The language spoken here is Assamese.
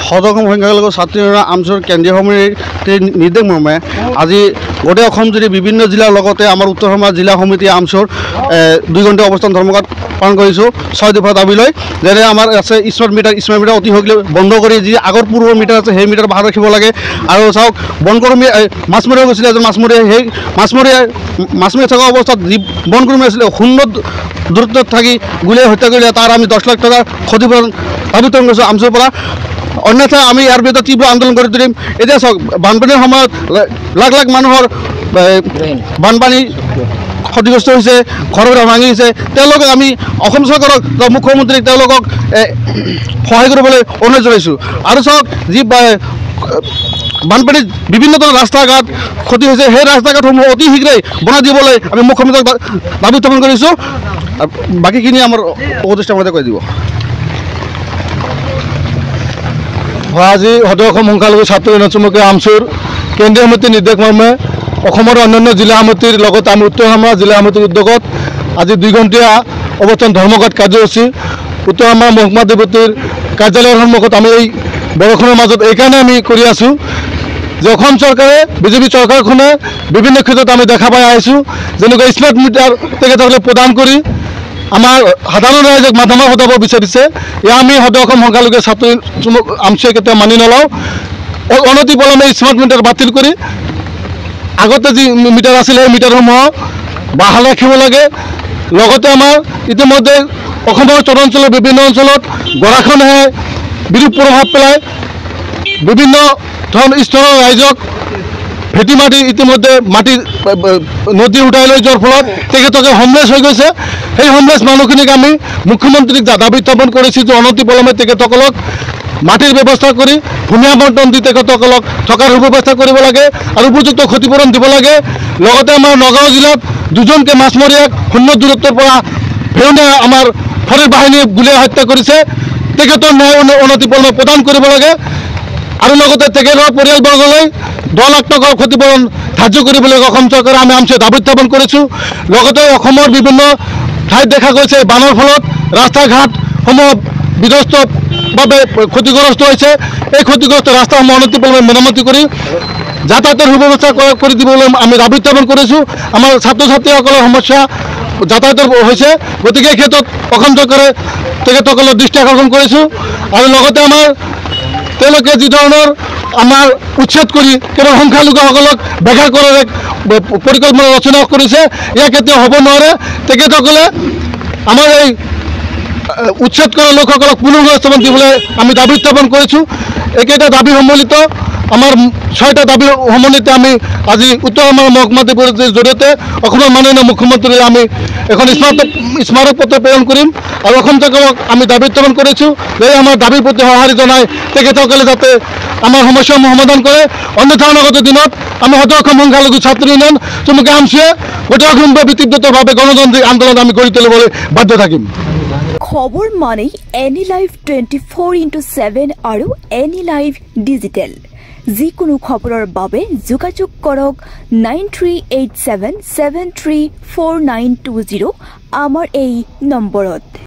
সদগম সংখ্যালঘু ছাত্ৰী আমচুৰ কেন্দ্ৰীয় সমিতিৰ নিৰ্দেশ মৰ্মে আজি গোটেই অসম জুৰি বিভিন্ন জিলাৰ লগতে আমাৰ উত্তৰ সীমাৰ জিলা সমিতি আমচুৰ 2 ঘণ্টা অৱস্থান ধৰ্মঘট পালন কৰিছোঁ 6 দফা দাবী লৈ যেনে আমাৰ আছে স্মাৰ্ট মিটাৰ অতি শীঘ্ৰে বন্ধ কৰি যি আগৰ পূৰ্বৰ মিটাৰ আছে সেই মিটাৰ বাহাত ৰাখিব লাগে আৰু চাওক বনকৰ্মী মাছমৰীয়া গৈছিলে এজন মাছমৰীয়াই সেই মাছমৰীয়া থকা অৱস্থাত যি বনকৰ্মী আছিলে শূন্য দূৰত্বত থাকি গুলীয়াই হত্যা কৰিলে তাৰ আমি 10 লাখ টকাৰ ক্ষতিপূৰণ দাবী কৰিছোঁ আমচুৰ পৰা অন্যথা আমি ইয়াৰ বিৰুদ্ধে তীব্ৰ আন্দোলন কৰি তুলিম এতিয়া চাওক বানপানীৰ সময়ত লাখ লাখ মানুহৰ বানপানী ক্ষতিগ্ৰস্ত হৈছে ঘৰ ভাঙিছে তেওঁলোকক আমি অসম চৰকাৰক মুখ্যমন্ত্ৰীক তেওঁলোকক সহায় কৰিবলৈ অনুৰোধ জনাইছোঁ আৰু চাওক যি বানপানীত বিভিন্ন ধৰণৰ ৰাস্তা ঘাট ক্ষতি হৈছে সেই ৰাস্তা ঘাটসমূহ অতি শীঘ্ৰে বনাই দিবলৈ আমি মুখ্যমন্ত্ৰীক দাবী উত্থাপন কৰিছোঁ বাকীখিনি আমাৰ উপদেষ্টামতে কৈ দিব আজি সদৌ অসম সংখ্যালঘু ছাত্ৰ চমুকে আমচুৰ কেন্দ্ৰীয় সমিতিৰ নিৰ্দেশ মৰ্মে অসমৰ অন্যান্য জিলা সমিতিৰ লগত আমি উত্তৰ সীমাৰ জিলা সমিতিৰ উদ্যোগত আজি 2 ঘণ্টীয়া অৱস্থান ধৰ্মঘট কাৰ্যসূচী উত্তৰ সীমাৰ মহকুমা deputyৰ কাৰ্যালয়ৰ সন্মুখত আমি এই বৰষুণৰ মাজত এইকাৰণে আমি কৰি আছোঁ যে অসম চৰকাৰে বিজেপি চৰকাৰখনে বিভিন্ন ক্ষেত্ৰত আমি দেখা পাই আহিছোঁ যেনেকৈ স্মাৰ্ট মিটাৰ তেখেতসকলে প্ৰদান কৰি আমাৰ সাধাৰণ ৰাইজক মাধ্যমত সদাব বিচাৰিছে এয়া আমি সদৌ অসম সংখ্যালঘু ছাত্ৰ আমচুৱে কেতিয়াও মানি নলওঁ অনতি পলমে স্মাৰ্ট মিটাৰ বাতিল কৰি আগতে যি মিটাৰ আছিল সেই মিটাৰসমূহ বাহাল ৰাখিব লাগে লগতে আমাৰ ইতিমধ্যে অসমৰ চৰাঞ্চলৰ বিভিন্ন অঞ্চলত গৰাখহনীয়ে বিৰূপ প্ৰভাৱ পেলায় বিভিন্ন স্তৰৰ ৰাইজক ভেটি মাটি ইতিমধ্যে মাটি নদী উঠাই লৈ যোৱাৰ ফলত তেখেতকে হোমলেছ হৈ গৈছে সেই হোমলেছ মানুহখিনিক আমি মুখ্যমন্ত্ৰীক দাবী উত্থাপন কৰিছোঁ যে অনতি পলমে তেখেতসকলক মাটিৰ ব্যৱস্থা কৰি ভূমি আবণ্টন দি তেখেতসকলক থকাৰ সুব্যৱস্থা কৰিব লাগে আৰু উপযুক্ত ক্ষতিপূৰণ দিব লাগে লগতে আমাৰ নগাঁও জিলাত 2জনকৈ মাছমৰীয়াক শূন্য দূৰত্বৰ পৰা ভেউনে আমাৰ ফৰেষ্ট বাহিনীয়ে গুলীয়াই হত্যা কৰিছে তেখেতৰ ন্যায় অনতি পলমে প্ৰদান কৰিব লাগে আৰু লগতে তেখেতৰ পৰিয়ালবৰ্গলৈ 10 লাখ টকাৰ ক্ষতিপূৰণ ধাৰ্য কৰিবলৈ অসম চৰকাৰে আমি আমচুৱে দাবী উত্থাপন কৰিছোঁ লগতে অসমৰ বিভিন্ন ঠাইত দেখা গৈছে বানৰ ফলত ৰাস্তা ঘাটসমূহ বিধ্বস্তভাৱে ক্ষতিগ্ৰস্ত হৈছে এই ক্ষতিগ্ৰস্ত ৰাস্তাসমূহ অনতি পলমে মেৰামতি কৰি যাতায়াতৰ সুব্যৱস্থা কৰি দিবলৈ আমি দাবী উত্থাপন কৰিছোঁ আমাৰ ছাত্ৰ ছাত্ৰীসকলৰ সমস্যা যাতায়াতৰ হৈছে গতিকে এই ক্ষেত্ৰত অসম চৰকাৰে তেখেতসকলৰ দৃষ্টি আকৰ্ষণ কৰিছোঁ আৰু লগতে আমাৰ তেওঁলোকে যি ধৰণৰ আমাৰ উচ্ছেদ কৰি কেৱল সংখ্যালঘুসকলক বেঘা কৰাৰ এক পৰিকল্পনা ৰচনা কৰিছে এয়া কেতিয়াও হ'ব নোৱাৰে তেখেতসকলে আমাৰ এই উচ্ছেদ কৰা লোকসকলক পুনৰ্বাসস্থাপন দিবলৈ আমি দাবী উত্থাপন কৰিছোঁ একেটা দাবী সম্বলিত আমাৰ 6টা দাবী সমন্বিতে আমি আজি উত্তৰ সীমাৰ মহকুমা deputyৰ জৰিয়তে অসমৰ মাননীয় মুখ্যমন্ত্ৰীলৈ আমি এখন স্মাৰক পত্ৰ প্ৰেৰণ কৰিম আৰু অসম চৰকাৰক আমি দাবী উত্থাপন কৰিছোঁ যে আমাৰ দাবীৰ প্ৰতি সঁহাৰি জনাই তেখেতসকলে যাতে আমাৰ সমস্যাসমূহ সমাধান কৰে অন্যথা অনাগত দিনত আমি সদৌ অসম সংখ্যালঘু ছাত্ৰ ইউনিয়ন চমুকে আমচুৱে গোটেই অসমব্যাপী তীব্ৰতৰভাৱে গণতান্ত্ৰিক আন্দোলন আমি গঢ়ি তুলিবলৈ বাধ্য থাকিম খবৰ মানে এনি লাইভ 24/7 আৰু এনি লাইভ ডিজিটেল যিকোনো খবৰৰ বাবে যোগাযোগ কৰক 9387734920 আমাৰ এই নম্বৰত।